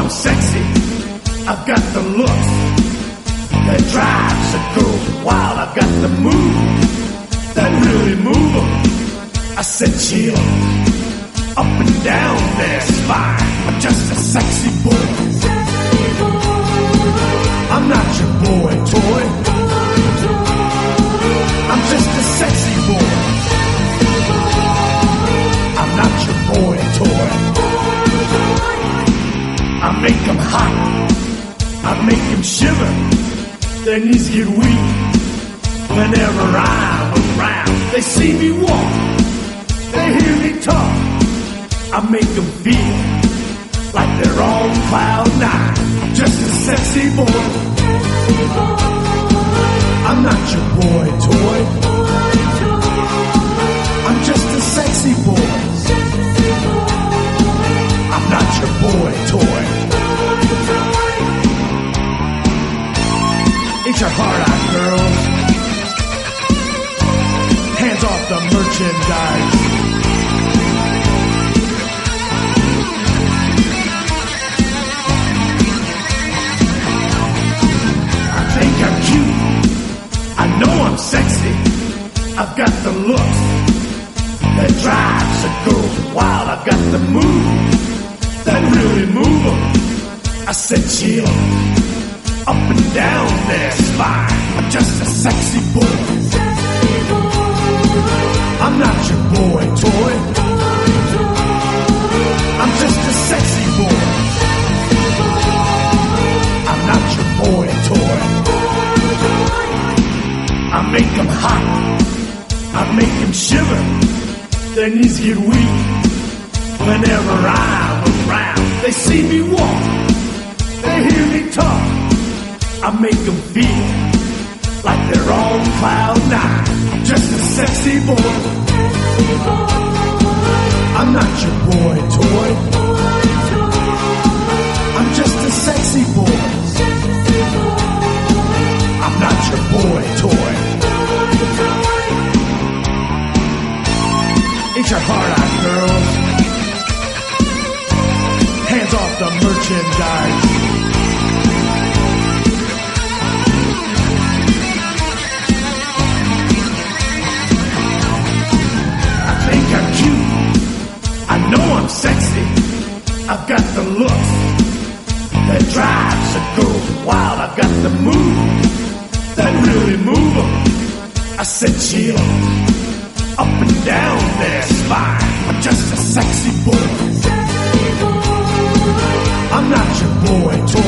I'm sexy, I've got the looks that drives a girl wild. I've got the move that really move 'em. I said chill up and down their spine. I'm just a sexy boy. I'm not your boy toy. I'm just a sexy boy. I'm not your boy toy. I make 'em hot, I make 'em shiver. Their knees get weak whenever I'm around. They see me walk, they hear me talk. I make 'em feel like they're on cloud nine. I'm just a sexy boy. I'm not your boy toy. I'm just a sexy boy. I'm not your boy toy. Ain't your heart out, girls? Hands off the merchandise. I think I'm cute. I know I'm sexy. I've got the looks that drives a girl wild. I've got the move that really move 'em. I said chill up and down their spine. I'm just a sexy boy. I'm not your boy toy. I'm just a sexy boy. I'm not your boy toy. I make 'em hot, I make 'em shiver. Their knees get weak whenever I'm around. They see me walk, they hear me talk. I make 'em feel like they're on cloud nine. I'm just a sexy boy. I'm not your boy toy. I'm just a sexy boy. I'm not your boy toy. Ain't your heart out, girls? Hands off the merchandise. I think I'm cute. I know I'm sexy. I've got the looks that drives a girl wild. I've got the move that really move 'em. I said chill up and down their spine. I'm just a sexy boy. I'm not your boy toy.